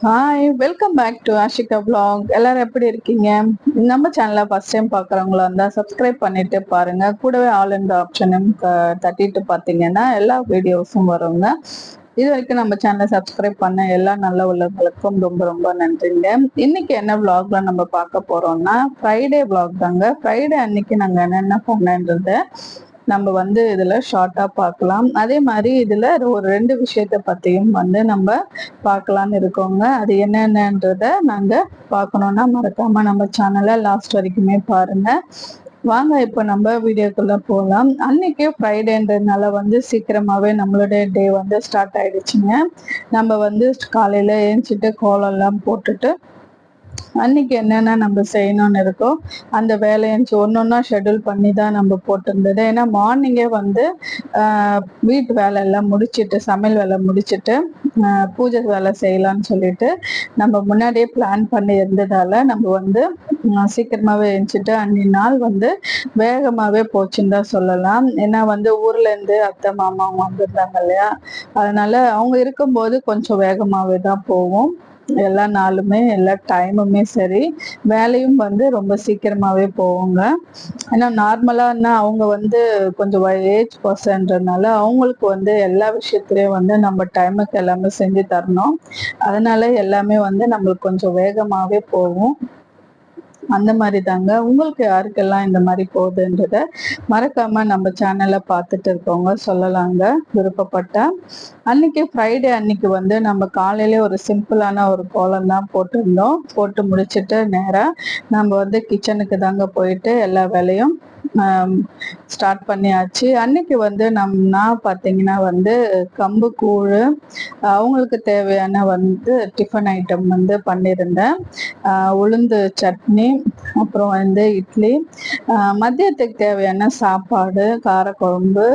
Hi, welcome back to Ashika vlog. எல்லாரும் எப்படி இருக்கீங்க? நம்ம சேனலை ஃபர்ஸ்ட் டைம் பார்க்குறவங்களா இருந்தால் சப்ஸ்கிரைப் பண்ணிட்டு பாருங்க. கூடவே ஆல் இந்த ஆப்ஷனும் தட்டிட்டு பார்த்தீங்கன்னா எல்லா வீடியோஸும் வருங்க. இது வரைக்கும் நம்ம சேனலை சப்ஸ்கிரைப் பண்ண எல்லா நல்ல உள்ளவங்களுக்கும் ரொம்ப ரொம்ப நன்றிங்க. இன்னைக்கு என்ன vlogல நம்ம பார்க்க போறோம்னா ஃப்ரைடே vlog தாங்க. ஃப்ரைடே அன்னைக்கு நாங்கள் என்னென்ன பண்ணேன்றத நம்ம வந்து இதுல ஷார்ட்டா பார்க்கலாம். அதே மாதிரி இதுல ஒரு 2 விஷயத்த பத்தியும் வந்து நம்ம பார்க்கலான்னு இருக்கோங்க. அது என்னென்னன்றத நாங்க பார்க்கணும்னா மறக்காம நம்ம சேனலை லாஸ்ட் வரைக்குமே பாருங்க. வாங்க இப்போ நம்ம வீடியோக்குள்ள போகலாம். அன்னைக்கு ஃப்ரைடேன்றதுனால வந்து சீக்கிரமாவே நம்மளுடைய டே வந்து ஸ்டார்ட் ஆயிடுச்சுங்க. நம்ம வந்து காலையில ஏஞ்சிட்டு கோலம் எல்லாம் போட்டுட்டு அன்னைக்கு என்னென்ன நம்ம செய்யணும்னு இருக்கோ அந்த வேலையை ஒன்னொன்னா ஷெட்யூல் பண்ணி தான் நம்ம போட்டிருந்தது. ஏன்னா மார்னிங்கே வந்து வீட்டு வேலை எல்லாம் முடிச்சுட்டு சமையல் வேலை முடிச்சுட்டு பூஜை வேலை செய்யலாம்னு சொல்லிட்டு நம்ம முன்னாடியே பிளான் பண்ணி இருந்ததால நம்ம வந்து சீக்கிரமாவே எழுந்துட்டு அன்னைய நாள் வந்து வேகமாவே போச்சுன்னு தான் சொல்லலாம். ஏன்னா வந்து ஊர்ல இருந்து அத்தை மாமா அவங்க வந்திருந்தாங்க இல்லையா, அதனால அவங்க இருக்கும்போது கொஞ்சம் வேகமாவே தான் போவோம். எல்லா நாளுமே எல்லா டைமுமே சரி, வேலையும் வந்து ரொம்ப சீக்கிரமாவே போவோங்க. ஏன்னா நார்மலான்னா அவங்க வந்து கொஞ்சம் ஏஜ் பர்சன்றதுனால அவங்களுக்கு வந்து எல்லா விஷயத்துலயும் வந்து நம்ம டைமுக்கு எல்லாமே செஞ்சு தரணும். அதனால எல்லாமே வந்து நம்மளுக்கு கொஞ்சம் வேகமாவே போகும். அந்த மாதிரி தாங்க. உங்களுக்கு யாருக்கெல்லாம் இந்த மாதிரி போகுதுன்றத மறக்காம நம்ம சேனலை பார்த்துட்டு இருக்கவங்க சொல்லலாங்க விருப்பப்பட்டா. அன்னைக்கு ஃப்ரைடே அன்னைக்கு வந்து நம்ம காலையிலே ஒரு சிம்பிளான ஒரு கோலம் தான் போட்டிருந்தோம். போட்டு முடிச்சுட்டு நேராக நம்ம வந்து கிச்சனுக்கு தாங்க போயிட்டு எல்லா வேலையும் ஸ்டார்ட் பண்ணியாச்சு. அன்னைக்கு வந்து நான் பார்த்தீங்கன்னா வந்து கம்பு கூழ் அவங்களுக்கு தேவையான வந்து டிஃபன் ஐட்டம் வந்து பண்ணியிருந்தேன். உளுந்து சட்னி, அப்புறம் வந்து இட்லி, மதியத்துக்கு தேவையான சாப்பாடு, காரக்குழம்பு,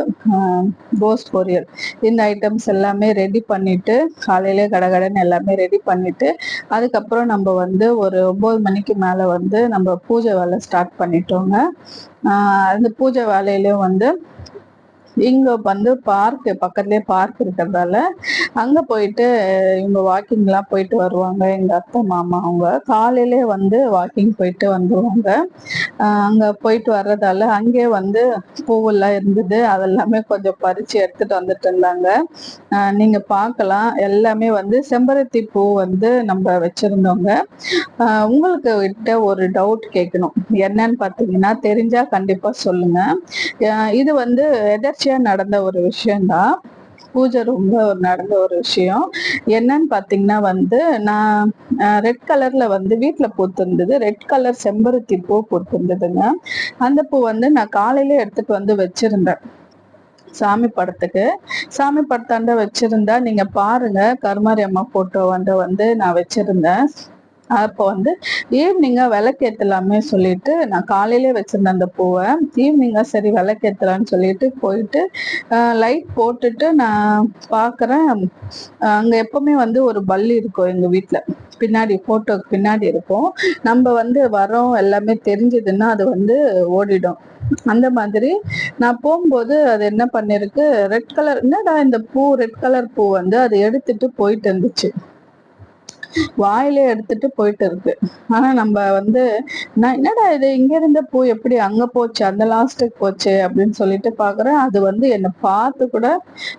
கோஸ் பொரியல், இந்த ஐட்டம்ஸ் எல்லாமே ரெடி பண்ணிட்டு காலையிலே கடகடன்னு எல்லாமே ரெடி பண்ணிட்டு அதுக்கப்புறம் நம்ம வந்து ஒரு 9 மணிக்கு மேலே வந்து நம்ம பூஜை வேலை ஸ்டார்ட் பண்ணிட்டோங்க. அந்த பூஜை வேலையிலையும் வந்து இங்க வந்து பார்க் பக்கத்துலயே பார்க் இருக்கிறதால அங்க போயிட்டு இவங்க வாக்கிங்லாம் போயிட்டு வருவாங்க. எங்க அத்தை மாமா அவங்க காலையிலே வந்து வாக்கிங் போயிட்டு வந்துருவாங்க. அங்க போயிட்டு வர்றதால அங்கே வந்து பூவெல்லாம் இருந்தது, அதெல்லாமே கொஞ்சம் பறிச்சு எடுத்துட்டு வந்துட்டு இருந்தாங்க. நீங்க பார்க்கலாம், எல்லாமே வந்து செம்பருத்தி பூ வந்து நம்ம வச்சிருந்தோங்க. உங்களுக்கு கிட்ட ஒரு டவுட் கேட்கணும். என்னன்னு பார்த்தீங்கன்னா தெரிஞ்சா கண்டிப்பா சொல்லுங்க. இது வந்து எதர்ச்சியா நடந்த ஒரு விஷயம்தான். பூஜை ரொம்ப நடந்த ஒரு விஷயம். என்னன்னு பாத்தீங்கன்னா வந்து நான் ரெட் கலர்ல வந்து வீட்டுல பூத்திருந்தது, ரெட் கலர் செம்பருத்தி பூ பூத்திருந்ததுங்க. அந்த பூ வந்து நான் காலையில எடுத்துட்டு வந்து வச்சிருந்தேன் சாமி படத்துக்கு. சாமி படத்தாண்ட வச்சிருந்தா நீங்க பாருங்க, கருமாரி அம்மா போட்டோ வந்து நான் வச்சிருந்தேன். அப்போ வந்து ஈவினிங்கா விளக்கேற்றலாமே சொல்லிட்டு நான் காலையிலே வச்சிருந்தேன் அந்த பூவை. ஈவினிங்கா சரி விளக்கேற்றலான்னு சொல்லிட்டு போயிட்டு லைட் போட்டுட்டு நான் பார்க்குறேன், அங்கே எப்பவுமே வந்து ஒரு பல்லி இருக்கும் எங்கள் வீட்டில், பின்னாடி ஃபோட்டோக்கு பின்னாடி இருக்கும். நம்ம வந்து வரோம் எல்லாமே தெரிஞ்சதுன்னா அது வந்து ஓடிடும். அந்த மாதிரி நான் போகும்போது அது என்ன பண்ணிருக்கு, ரெட் கலர், என்னடா இந்த பூ ரெட் கலர் பூ வந்து அது எடுத்துட்டு போயிட்டு இருந்துச்சு, வாயிலே எடுத்துட்டு போயிட்டு இருக்கு. ஆனா நம்ம வந்து நான் என்னடா இது இங்க இருந்த பூ எப்படி அங்க போச்சு, அந்த லாஸ்ட்டுக்கு போச்சு அப்படின்னு சொல்லிட்டு பாக்குறேன். அது வந்து என்னை பார்த்து கூட,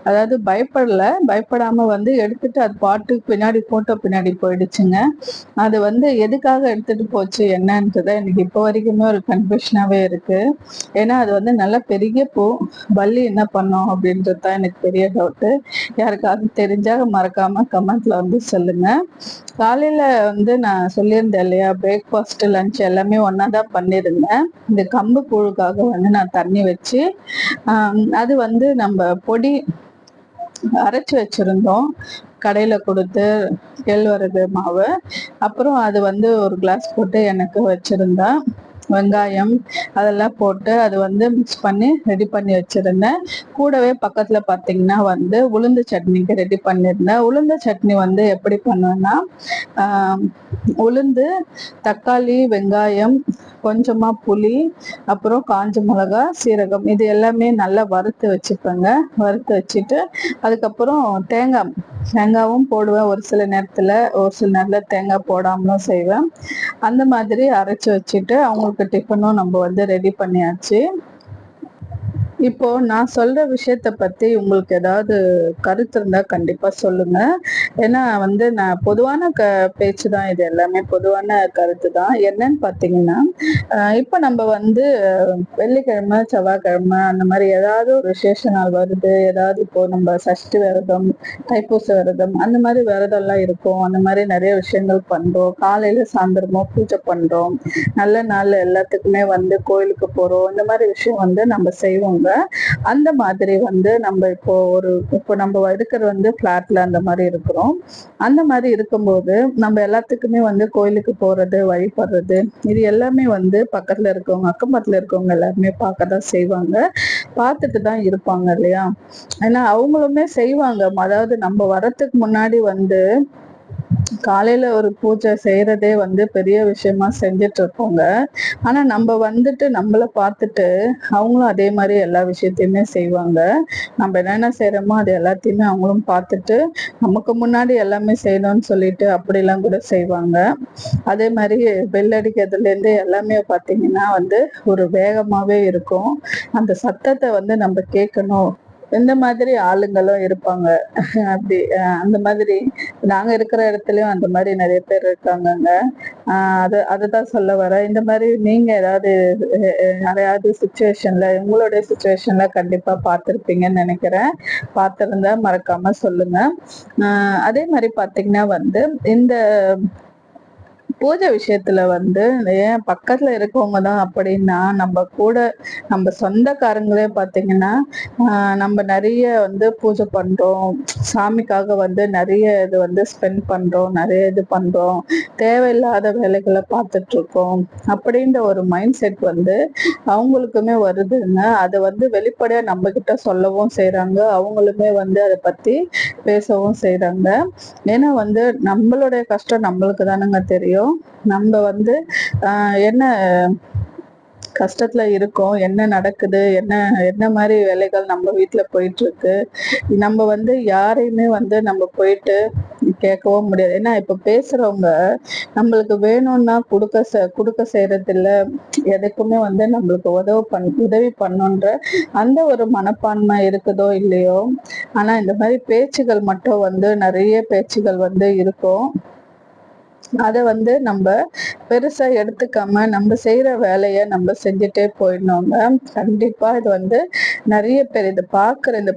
அதாவது பயப்படாம வந்து எடுத்துட்டு அது பாட்டுக்கு பின்னாடி போட்டோ பின்னாடி போயிடுச்சுங்க. அது வந்து எதுக்காக எடுத்துட்டு போச்சு என்னன்றத எனக்கு இப்போ வரைக்குமே ஒரு கன்ஃபியூஷனாவே இருக்கு. ஏன்னா அது வந்து நல்ல பெரிய பூ, பல்லி என்ன பண்ணோம் அப்படின்றது தான் எனக்கு பெரிய டவுட்டு. யாருக்காவது தெரிஞ்சா மறக்காம கமெண்ட்ல வந்து சொல்லுங்க. காலையில வந்து நான் சொல்லியிருந்தேன் இல்லையா, பிரேக்ஃபாஸ்ட் லஞ்ச் எல்லாமே ஒன்னா தான் பண்ணியிருந்தேன். இந்த கம்பு கூழுக்காக வந்து நான் தண்ணி வச்சு அது வந்து நம்ம பொடி அரைச்சு வச்சிருந்தோம் கடையில கொடுத்து, கேழ்வரகு மாவு. அப்புறம் அது வந்து ஒரு கிளாஸ் போட்டு எனக்கு வச்சிருந்தேன். வெங்காயம் அதெல்லாம் போட்டு அது வந்து மிக்ஸ் பண்ணி ரெடி பண்ணி வச்சிருந்தேன். கூடவே பக்கத்துல பார்த்தீங்கன்னா வந்து உளுந்து சட்னிக்கு ரெடி பண்ணியிருந்தேன். உளுந்து சட்னி வந்து எப்படி பண்ணுவேன்னா, உளுந்து, தக்காளி, வெங்காயம், கொஞ்சமா புளி, அப்புறம் காஞ்ச மிளகா, சீரகம் இது எல்லாமே நல்லா வறுத்து வச்சுப்பேங்க. வறுத்து வச்சுட்டு அதுக்கப்புறம் தேங்காவும் போடுவேன் ஒரு சில நேரத்துல, ஒரு சில நேரத்துல தேங்காய் போடாமலும் செய்வேன். அந்த மாதிரி அரைச்சு வச்சுட்டு அவங்களுக்கு டிஃபனும் நம்ம வந்து ரெடி பண்ணியாச்சு. இப்போ நான் சொல்ற விஷயத்த பத்தி உங்களுக்கு ஏதாவது கருத்து இருந்தா கண்டிப்பா சொல்லுங்க. ஏன்னா வந்து நான் பொதுவான பேச்சு தான், இது எல்லாமே பொதுவான கருத்து தான். என்னன்னு பாத்தீங்கன்னா, இப்ப நம்ம வந்து வெள்ளிக்கிழமை, செவ்வாய்க்கிழமை அந்த மாதிரி ஏதாவது ஒரு விசேஷ நாள் வருது. ஏதாவது இப்போ நம்ம சஷ்டி விரதம், தைப்பூச விரதம் அந்த மாதிரி விரதம் எல்லாம் இருக்கும். அந்த மாதிரி நிறைய விஷயங்கள் பண்றோம். காலையில சாயந்தரமோ பூஜை பண்றோம். நல்ல நாள் எல்லாத்துக்குமே வந்து கோயிலுக்கு போறோம். இந்த மாதிரி விஷயம் வந்து நம்ம செய்வோங்க. அந்த மாதிரி வந்து நம்ம இப்போ நம்ம இருக்கிற வந்து பிளாட்ல அந்த மாதிரி இருக்கிறோம். அந்த மாதிரி இருக்கும்போது நம்ம எல்லாத்துக்குமே வந்து கோயிலுக்கு போறது, வழிபடுறது இது எல்லாமே வந்து பக்கத்துல இருக்கவங்க, அக்கம் பக்கத்துல இருக்கவங்க எல்லாருமே பார்க்கதான் செய்வாங்க. பார்த்துட்டு தான் இருப்பாங்க இல்லையா? ஏன்னா அவங்களுமே செய்வாங்க. அதாவது நம்ம வர்றதுக்கு முன்னாடி வந்து காலையில ஒரு பூஜை செய்யறதே வந்து பெரிய விஷயமா செஞ்சுட்டு இருப்போங்க. ஆனா நம்ம வந்துட்டு நம்மள பார்த்துட்டு அவங்களும் அதே மாதிரி எல்லா விஷயத்தையுமே செய்வாங்க. நம்ம என்னென்ன செய்யறோமோ அது எல்லாத்தையுமே அவங்களும் பார்த்துட்டு நமக்கு முன்னாடி எல்லாமே செய்யணும்னு சொல்லிட்டு அப்படிலாம் கூட செய்வாங்க. அதே மாதிரி பெல் அடிக்கிறதுல இருந்து எல்லாமே பார்த்தீங்கன்னா வந்து ஒரு வேகமாவே இருக்கும். அந்த சத்தத்தை வந்து நம்ம கேட்கணும். இந்த மாதிரி ஆளுங்களும் இருப்பாங்க. அப்படி அந்த மாதிரி நாங்க இருக்கிற இடத்துலயும் அந்த மாதிரி நிறைய பேர் இருக்காங்கங்க. அதுதான் சொல்ல வரேன். இந்த மாதிரி நீங்க ஏதாவது யாரையாவது சுச்சுவேஷன்ல, உங்களுடைய சுச்சுவேஷன்ல கண்டிப்பா பார்த்திருப்பீங்கன்னு நினைக்கிறேன். பார்த்திருந்தா மறக்காம சொல்லுங்க. அதே மாதிரி பாத்தீங்கன்னா வந்து இந்த பூஜை விஷயத்துல வந்து ஏன் பக்கத்துல இருக்கவங்க தான் அப்படின்னா, நம்ம சொந்தக்காரங்களே பாத்தீங்கன்னா நம்ம நிறைய வந்து பூஜை பண்றோம், சாமிக்காக வந்து நிறைய இது வந்து ஸ்பெண்ட் பண்றோம், நிறைய இது பண்றோம், தேவையில்லாத வேலைகளை பார்த்துட்டு இருக்கோம் அப்படின்ற ஒரு மைண்ட் செட் வந்து அவங்களுக்குமே வருதுங்க. அதை வந்து வெளிப்படையா நம்ம கிட்ட சொல்லவும் செய்யறாங்க. அவங்களுமே வந்து அதை பத்தி பேசவும் செய்யறாங்க. ஏன்னா வந்து நம்மளுடைய கஷ்டம் நம்மளுக்கு தானுங்க தெரியும். நம்ம வந்து என்ன கஷ்டத்துல இருக்கோம், என்ன நடக்குது, என்ன என்ன மாதிரி வேலைகள் நம்ம வீட்டுல போயிட்டு இருக்கு, நம்ம வந்து யாரையுமே வந்து நம்ம போயிட்டு கேட்கவும் முடியாது. ஏன்னா இப்ப பேசுறவங்க நம்மளுக்கு வேணும்னா கொடுக்க செய்யறது இல்ல. எதுக்குமே வந்து நம்மளுக்கு உதவி பண்ணுன்ற அந்த ஒரு மனப்பான்மை இருக்குதோ இல்லையோ, ஆனா இந்த மாதிரி பேச்சுகள் மட்டும் வந்து நிறைய பேச்சுகள் வந்து இருக்கும். அதை வந்து நம்ம பெருசா எடுத்துக்காம நம்ம செய்யற வேலைய நம்ம செஞ்சுட்டே போயிடணுங்க. கண்டிப்பா இது வந்து நிறைய பேர் இந்த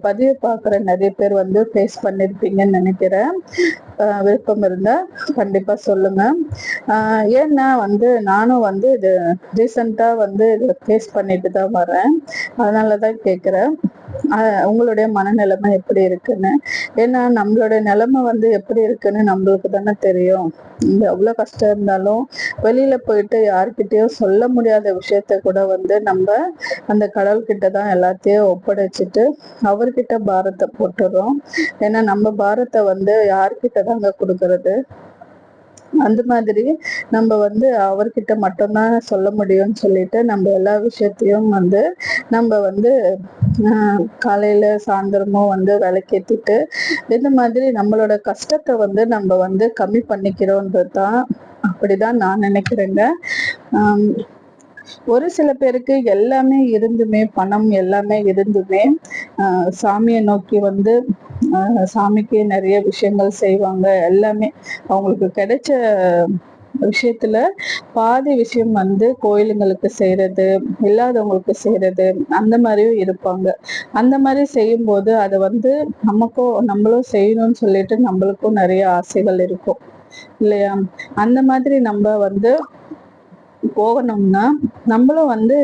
பதிவை பார்க்குற நிறைய பேர் வந்து ஃபேஸ் பண்ணிருப்பீங்கன்னு நினைக்கிறேன். விருப்பம் இருந்தா கண்டிப்பா சொல்லுங்க. ஏன்னா வந்து நானும் வந்து இது ரீசெண்டா வந்து இதை ஃபேஸ் பண்ணிட்டு தான் வரேன். அதனாலதான் கேட்கிறேன் உங்களுடைய மனநிலைமை எப்படி இருக்குன்னு. ஏன்னா நம்மளுடைய நிலைமை வந்து எப்படி இருக்குன்னு நம்மளுக்கு தானே தெரியும். இந்த எவ்வளவு கஷ்டம் இருந்தாலும் வெளியில போயிட்டு யார்கிட்டயும் சொல்ல முடியாத விஷயத்த கூட வந்து நம்ம அந்த கடவுள்கிட்ட தான் எல்லாத்தையும் ஒப்படைச்சிட்டு அவர்கிட்ட பாரத்தை போட்டுறோம். ஏன்னா நம்ம பாரத்தை வந்து யார்கிட்ட தாங்க கொடுக்கறது? அந்த மாதிரி நம்ம வந்து அவர்கிட்ட மட்டும்தான் சொல்ல முடியும்னு சொல்லிட்டு நம்ம எல்லா விஷயத்தையும் வந்து நம்ம வந்து காலையில சாயந்தரமும் வந்து விளக்கேத்திட்டு இந்த மாதிரி நம்மளோட கஷ்டத்தை வந்து நம்ம வந்து கம்மி பண்ணிக்கிறோன்றது தான், அப்படிதான் நான் நினைக்கிறேங்க. ஒரு சில பேருக்கு எல்லாமே இருந்துமே, பணம் எல்லாமே இருந்துமே சாமியை நோக்கி வந்து சாமிக்கு நிறைய விஷயங்கள் செய்வாங்க. எல்லாமே அவங்களுக்கு கிடைச்ச விஷயத்துல பாதி விஷயம் வந்து கோயிலுங்களுக்கு செய்யறது, இல்லாதவங்களுக்கு செய்யறது, அந்த மாதிரியும் இருப்பாங்க. அந்த மாதிரி செய்யும் போது அதை வந்து நம்மளும் செய்யணும்னு சொல்லிட்டு நம்மளுக்கும் நிறைய ஆசைகள் இருக்கும் இல்லையா? அந்த மாதிரி நம்ம வந்து போகணும்னா நம்மளும் வந்து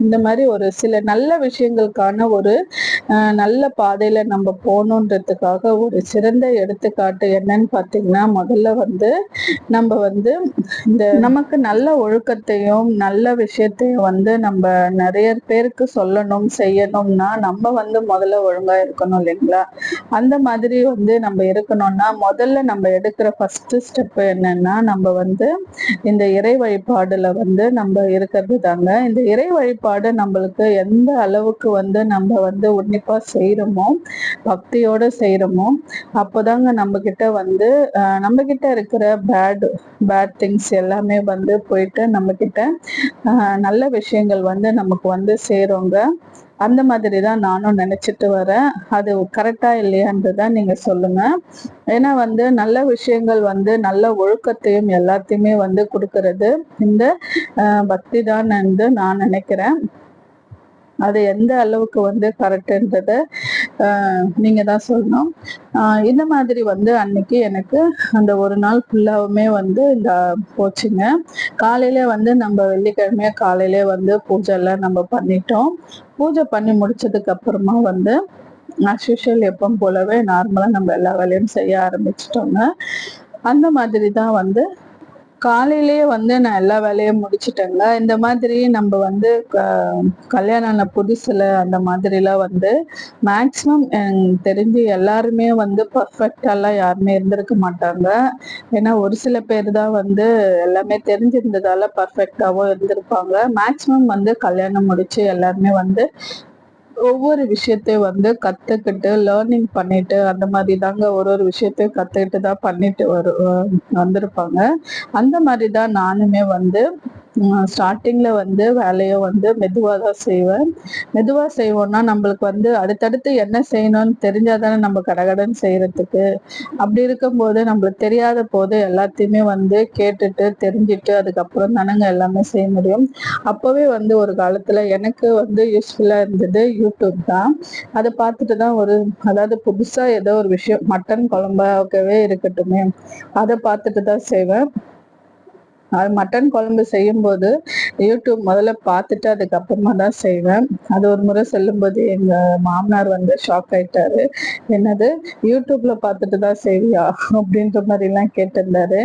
இந்த மாதிரி ஒரு சில நல்ல விஷயங்களுக்கான ஒரு நல்ல பாதையில நம்ம போகணுன்றதுக்காக ஒரு சிறந்த எடுத்துக்காட்டு என்னன்னு பார்த்தீங்கன்னா, முதல்ல வந்து நம்ம வந்து இந்த நமக்கு நல்ல ஒழுக்கத்தையும் நல்ல விஷயத்தையும் வந்து நம்ம நிறைய பேருக்கு சொல்லணும் செய்யணும்னா நம்ம வந்து முதல்ல ஒழுங்கா இருக்கணும் இல்லைங்களா? அந்த மாதிரி வந்து நம்ம இருக்கணும்னா முதல்ல நம்ம எடுக்கிற ஃபர்ஸ்ட் ஸ்டெப் என்னன்னா, நம்ம வந்து இந்த இறை வழிபாடுல வந்து நம்ம இருக்கிறது தாங்க. இந்த இறை வழிபாடு நம்மளுக்கு எந்த அளவுக்கு வந்து நம்ம வந்து உன்னிப்பா செய்யறோமோ, பக்தியோட செய்யறோமோ, அப்போதாங்க நம்ம கிட்ட வந்து நம்ம கிட்ட இருக்கிற பேட் திங்ஸ் எல்லாமே வந்து போயிட்டு நம்ம கிட்ட நல்ல விஷயங்கள் வந்து நமக்கு வந்து சேருங்க. அந்த மாதிரி தான் நானும் நினைச்சிட்டு வரேன். அது கரெக்டா இல்லையான்றத நீங்க சொல்லுங்க. ஏன்னா வந்து நல்ல விஷயங்கள் வந்து நல்ல ஒழுக்கத்தையும் எல்லாத்தையுமே வந்து கொடுக்கறது இந்த பக்தி தான் என்று நான் நினைக்கிறேன். அது எந்த அளவுக்கு வந்து கரெக்டுன்றத நீங்க தான் சொல்லணும். இந்த மாதிரி வந்து அன்னைக்கு எனக்கு அந்த ஒரு நாள் ஃபுல்லாவுமே வந்து இந்த போச்சுங்க. காலையில வந்து நம்ம வெள்ளிக்கிழமைய காலையிலே வந்து பூஜை எல்லாம் நம்ம பண்ணிட்டோம். பூஜை பண்ணி முடிச்சதுக்கு அப்புறமா வந்து அஸ்யூஷுவல் எப்பவும் போலவே நார்மலா நம்ம எல்லா வேலையும் செய்ய ஆரம்பிச்சிட்டோங்க. அந்த மாதிரி தான் வந்து காலையிலேயே வந்து நான் எல்லா வேலையும் முடிச்சிட்டேங்க. இந்த மாதிரி நம்ம வந்து கல்யாணம் ஆன புதுசுல அந்த மாதிரிலாம் வந்து மேக்சிமம் தெரிஞ்சு எல்லாருமே வந்து பர்ஃபெக்டாலாம் யாருமே இருந்திருக்க மாட்டாங்க. ஏன்னா ஒரு சில பேர் தான் வந்து எல்லாமே தெரிஞ்சிருந்ததால பர்ஃபெக்டாவும் இருந்திருப்பாங்க. மேக்சிமம் வந்து கல்யாணம் முடிச்சு எல்லாருமே வந்து ஒவ்வொரு விஷயத்தையும் வந்து கத்துக்கிட்டு லேர்னிங் பண்ணிட்டு அந்த மாதிரி தாங்க ஒரு விஷயத்தையும் கத்துக்கிட்டு தான் பண்ணிட்டு வந்திருப்பாங்க. அந்த மாதிரி தான் நானுமே வந்து ஸ்டார்டிங்ல வந்து வேலையை வந்து மெதுவா தான் செய்வேன். மெதுவா செய்வோம்னா நம்மளுக்கு வந்து அடுத்தடுத்து என்ன செய்யணும்னு தெரிஞ்சாதானே நம்ம கடகடன்னு செய்யறதுக்கு. அப்படி இருக்கும்போது நம்மளுக்கு தெரியாத போது எல்லாத்தையுமே வந்து கேட்டுட்டு தெரிஞ்சுட்டு அதுக்கப்புறம் தானங்க எல்லாமே செய்ய முடியும். அப்பவே வந்து ஒரு காலத்துல எனக்கு வந்து யூஸ்ஃபுல்லா இருந்தது யூடியூப் தான். அதை பார்த்துட்டு தான் அதாவது புதுசா ஏதோ ஒரு விஷயம் மட்டன் குழம்பாகவே இருக்கட்டுமே, அதை பார்த்துட்டு தான் செய்வேன். அது மட்டன் குழம்பு செய்யும்போது யூடியூப் முதல்ல பார்த்துட்டு அதுக்கப்புறமா தான் செய்வேன். அது ஒரு முறை சொல்லும்போது எங்க மாமனார் வந்து ஷாக் ஆயிட்டாரு. என்னது யூடியூப்ல பார்த்துட்டு தான் செய்வியா அப்படின்ற மாதிரிலாம் கேட்டிருந்தாரு.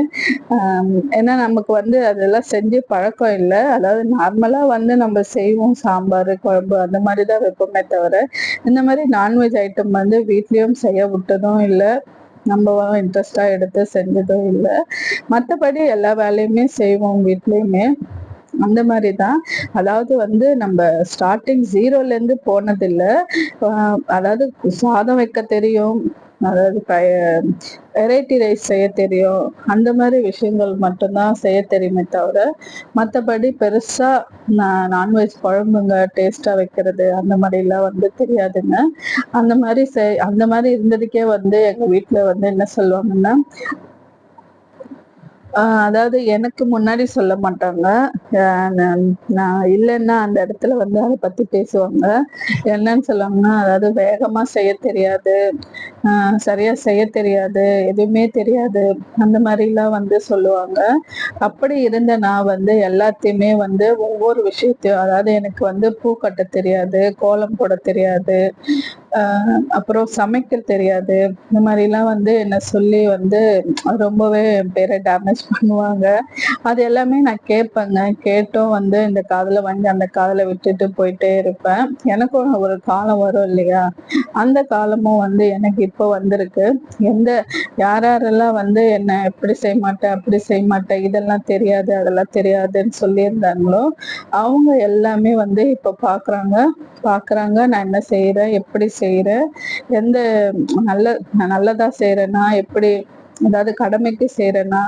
ஏன்னா நமக்கு வந்து அதெல்லாம் செஞ்சு பழக்கம் இல்லை. அதாவது நார்மலா வந்து நம்ம செய்வோம், சாம்பார் குழம்பு அந்த மாதிரி தான் வைப்போமே தவிர இந்த மாதிரி நான்வெஜ் ஐட்டம் வந்து வீட்லயும் செய்ய விட்டதும் இல்லை, நம்ம இன்ட்ரெஸ்டா எடுத்து செஞ்சதும் இல்லை. மற்றபடி எல்லா வேலையுமே செய்வோம் வீட்லயுமே. அந்த மாதிரிதான். அதாவது வந்து நம்ம ஸ்டார்டிங் ஜீரோல இருந்து போனதில்லை. அதாவது சாதம் வைக்க தெரியும், அதாவது வெரைட்டி ரைஸ் செய்ய தெரியும், அந்த மாதிரி விஷயங்கள் மட்டும்தான் செய்ய தெரியுமே தவிர மற்றபடி பெருசா நான்வெஜ் குழம்புங்க டேஸ்டா வைக்கிறது அந்த மாதிரிலாம் வந்து தெரியாதுங்க. அந்த மாதிரி இருந்ததுக்கே வந்து எங்க வீட்டுல வந்து என்ன சொல்லுவாங்கன்னா, அதாவது எனக்கு முன்னாடி சொல்ல மாட்டாங்க. நான் இல்லைன்னா அந்த இடத்துல வந்து அதை பத்தி பேசுவாங்க. என்னன்னு சொல்லுவாங்கன்னா, அதாவது வேகமா செய்ய தெரியாது, சரியா செய்ய தெரியாது, எதுவுமே தெரியாது, அந்த மாதிரிலாம் வந்து சொல்லுவாங்க. அப்படி இருந்த நான் வந்து எல்லாத்தையுமே வந்து ஒவ்வொரு விஷயத்தையும், அதாவது எனக்கு வந்து பூ கட்ட தெரியாது, கோலம் போட தெரியாது, அப்புறம் சமைக்க தெரியாது, இந்த மாதிரிலாம் வந்து என்ன சொல்லி வந்து ரொம்பவே பேரை டேமேஜ் பண்ணுவாங்க. அது எல்லாமே நான் கேட்பேங்க. கேட்டும் வந்து இந்த காதுல வாங்கி அந்த காதுல விட்டுட்டு போயிட்டே இருப்பேன். எனக்கும் ஒரு காலம் வரும் இல்லையா? அந்த காலமும் வந்து எனக்கு இப்போ வந்திருக்கு. யாரெல்லாம் வந்து என்ன எப்படி செய்ய மாட்டேன் அப்படி செய்ய மாட்டேன், இதெல்லாம் தெரியாது அதெல்லாம் தெரியாதுன்னு சொல்லியிருந்தாங்களோ அவங்க எல்லாமே வந்து இப்போ பாக்குறாங்க நான் என்ன செய்யறேன், எப்படி செய்யறேன், எந்த நல்லதா செய்யறேன்னா எப்படி, அதாவது கடமைக்கு செய்யறேன்னா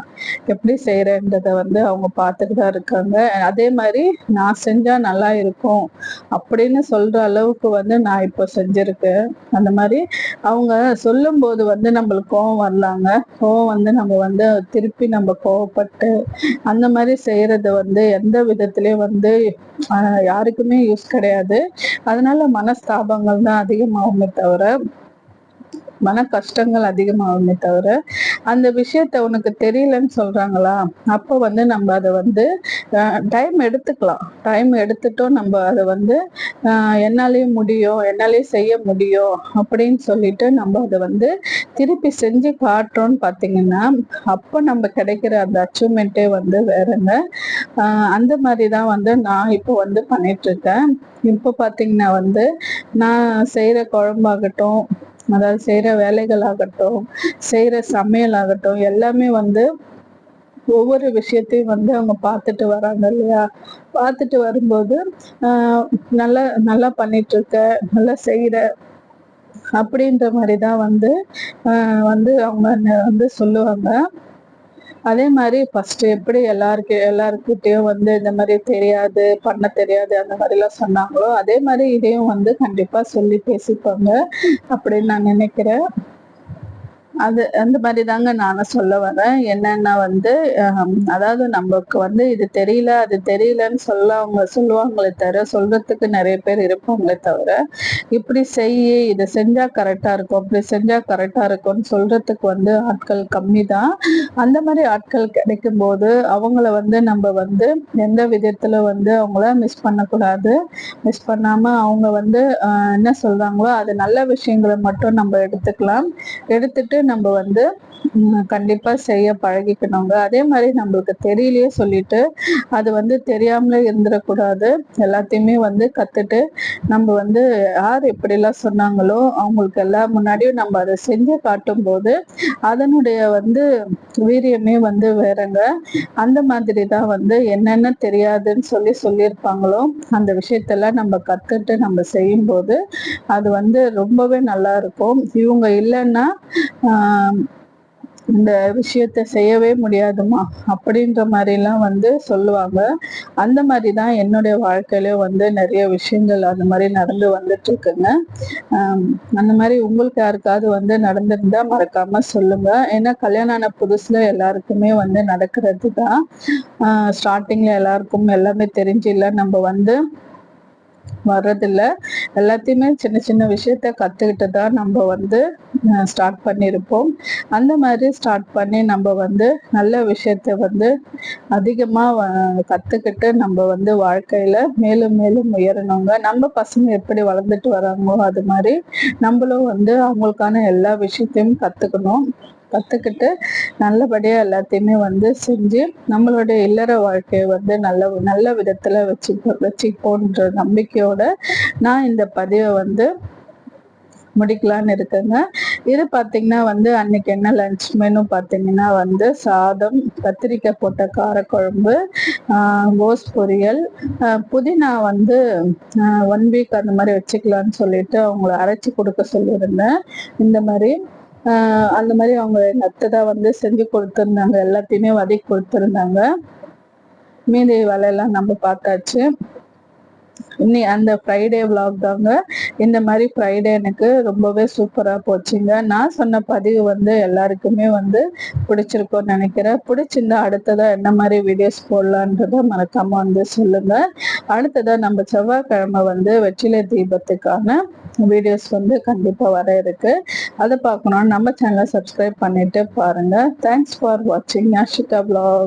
எப்படி செய்யறேன்றத வந்து அவங்க பார்த்துட்டு தான் இருக்காங்க. அதே மாதிரி நான் செஞ்சா நல்லா இருக்கும் அப்படின்னு சொல்ற அளவுக்கு வந்து நான் இப்போ செஞ்சிருக்கேன். அந்த மாதிரி அவங்க சொல்லும் போது வந்து நம்மளுக்கு கோவம் வரலாங்க. கோவம் வந்து நம்ம வந்து திருப்பி நம்ம கோவப்பட்டு அந்த மாதிரி செய்யறது வந்து எந்த விதத்திலயும் வந்து யாருக்குமே யூஸ் கிடையாது. அதனால மனஸ்தாபங்கள் தான் அதிகமாகுமே தவிர மன கஷ்டங்கள் அதிகமாகுமே தவிர, அந்த விஷயத்த உனக்கு தெரியலன்னு சொல்றாங்களா, அப்போ வந்து நம்ம அதை வந்து டைம் எடுத்துக்கலாம். டைம் எடுத்துட்டும் நம்ம அதை வந்து என்னாலயும் முடியும், என்னாலயும் செய்ய முடியும் அப்படின்னு சொல்லிட்டு நம்ம அதை வந்து திருப்பி செஞ்சு காட்டுறோம்னு பார்த்தீங்கன்னா, அப்போ நம்ம கிடைக்கிற அந்த அச்சீவ்மெண்ட்டே வந்து வேறங்க. அந்த மாதிரி தான் வந்து நான் இப்போ வந்து பண்ணிட்டு இருக்கேன். இப்போ பார்த்தீங்கன்னா வந்து நான் செய்யற குழம்பாகட்டும், அதாவது செய்யற வேலைகள் ஆகட்டும், செய்யற சமையல் ஆகட்டும், எல்லாமே வந்து ஒவ்வொரு விஷயத்தையும் வந்து அவங்க பார்த்துட்டு வராங்க இல்லையா? பார்த்துட்டு வரும்போது நல்லா நல்லா பண்ணிட்டு இருக்க, நல்லா செய்யற அப்படின்ற மாதிரிதான் வந்து வந்து அவங்க வந்து சொல்லுவாங்க. அதே மாதிரி ஃபர்ஸ்ட் எப்படி எல்லாருக்கிட்டையும் வந்து இந்த மாதிரி தெரியாது, பண்ண தெரியாது அந்த மாதிரி எல்லாம் சொன்னாங்களோ, அதே மாதிரி இதையும் வந்து கண்டிப்பா சொல்லி பேசிப்பாங்க அப்படின்னு நான் நினைக்கிறேன். அது அந்த மாதிரி தாங்க நானும் சொல்ல வரேன். என்னன்னா வந்து அதாவது நமக்கு வந்து இது தெரியல அது தெரியலன்னு சொல்லுவாங்களே தவிர, சொல்றதுக்கு நிறைய பேர் இருப்பாங்களே தவிர, இப்படி செய்யி இதை செஞ்சா கரெக்டா இருக்கும், அப்படி செஞ்சா கரெக்டா இருக்கும்னு சொல்றதுக்கு வந்து ஆட்கள் கம்மி தான். அந்த மாதிரி ஆட்கள் கிடைக்கும் போது அவங்கள வந்து நம்ம வந்து எந்த விதத்துல வந்து அவங்கள மிஸ் பண்ணக்கூடாது. மிஸ் பண்ணாம அவங்க வந்து என்ன சொல்றாங்களோ அது நல்ல விஷயங்களை மட்டும் நம்ம எடுத்துக்கலாம். எடுத்துட்டு நம்ம வந்து கண்டிப்பா செய்ய பழகிக்கணுங்க. அதே மாதிரி நம்மளுக்கு தெரியலையே சொல்லிட்டு அது வந்து தெரியாமலே இருந்துடக்கூடாது. எல்லாத்தையுமே வந்து கத்துட்டு நம்ம வந்து யார் எப்படிலாம் சொன்னாங்களோ அவங்களுக்கு எல்லாம் முன்னாடியும் நம்ம அதை செஞ்சு காட்டும் போது அதனுடைய வந்து வீரியமே வந்து வேறங்க. அந்த மாதிரி தான் வந்து என்னென்ன தெரியாதுன்னு சொல்லியிருப்பாங்களோ அந்த விஷயத்தெல்லாம் நம்ம கத்துட்டு நம்ம செய்யும் போது அது வந்து ரொம்பவே நல்லா இருக்கும். இவங்க இல்லைன்னா இந்த விஷயத்த செய்யவே முடியாதுமா அப்படின்ற மாதிரிலாம் வந்து சொல்லுவாங்க. அந்த மாதிரி தான் என்னுடைய வாழ்க்கையில வந்து நிறைய விஷயங்கள் அந்த மாதிரி நடந்து வந்துட்டு இருக்குங்க. அந்த மாதிரி உங்களுக்கு யாருக்காவது வந்து நடந்திருந்தா மறக்காம சொல்லுங்க. ஏன்னா கல்யாணம் ஆன புதுசுல எல்லாருக்குமே வந்து நடக்கிறது தான். ஸ்டார்டிங்ல எல்லாருக்கும் எல்லாமே தெரிஞ்சு இல்லை நம்ம வந்து வர்றதில்ல. எல்லாத்தையுமே சின்ன சின்ன விஷயத்த கத்துக்கிட்டு தான் நம்ம வந்து ஸ்டார்ட் பண்ணியிருப்போம். அந்த மாதிரி ஸ்டார்ட் பண்ணி நம்ம வந்து நல்ல விஷயத்த வந்து அதிகமா கத்துக்கிட்டு நம்ம வந்து வாழ்க்கையில மேலும் மேலும் உயரணுங்க. நம்ம பசங்க எப்படி வளர்ந்துட்டு வராங்களோ அது மாதிரி நம்மளும் வந்து அவங்களுக்கான எல்லா விஷயத்தையும் கத்துக்கிட்டு நல்லபடியா எல்லாத்தையுமே வந்து செஞ்சு நம்மளுடைய இல்லற வாழ்க்கையை வந்து நல்ல நல்ல விதத்துல வச்சுப்போன்ற நம்பிக்கையோட நான் இந்த பதிவை வந்து முடிக்கலான்னு இருக்கேங்க. இது பாத்தீங்கன்னா வந்து அன்னைக்கு என்ன லஞ்ச் மெனு பாத்தீங்கன்னா வந்து சாதம், கத்திரிக்காய் போட்ட காரக்குழம்பு, கோஸ் பொரியல், புதினா வந்து 1 வீக் அந்த மாதிரி வச்சுக்கலான்னு சொல்லிட்டு அவங்கள அரைச்சி கொடுக்க சொல்லியிருந்தேன். இந்த மாதிரி அந்த மாதிரி அவங்க எங்க அத்தை தான் வந்து செஞ்சு கொடுத்துருந்தாங்க. எல்லாத்தையுமே வதக்கி கொடுத்துருந்தாங்க. மீதி வேலையெல்லாம் நம்ம பார்த்தாச்சு. அந்த ஃப்ரைடே விளாக் தாங்க. இந்த மாதிரி ஃப்ரைடே எனக்கு ரொம்பவே சூப்பரா போச்சுங்க. நான் சொன்ன பதிவு வந்து எல்லாருக்குமே வந்து பிடிச்சிருக்கும்னு நினைக்கிறேன். பிடிச்சிருந்தா அடுத்ததா என்ன மாதிரி வீடியோஸ் போடலான்றத மறக்காம வந்து சொல்லுங்க. அடுத்ததா நம்ம செவ்வாய்க்கிழமை வந்து வெற்றிலை தீபத்துக்கான வீடியோஸ் வந்து கண்டிப்பா வர இருக்கு. அதை பார்க்கணும் நம்ம சேனலை சப்ஸ்கிரைப் பண்ணிட்டு பாருங்க. தேங்க்ஸ் ஃபார் வாட்சிங் ஆஷிகா vlog.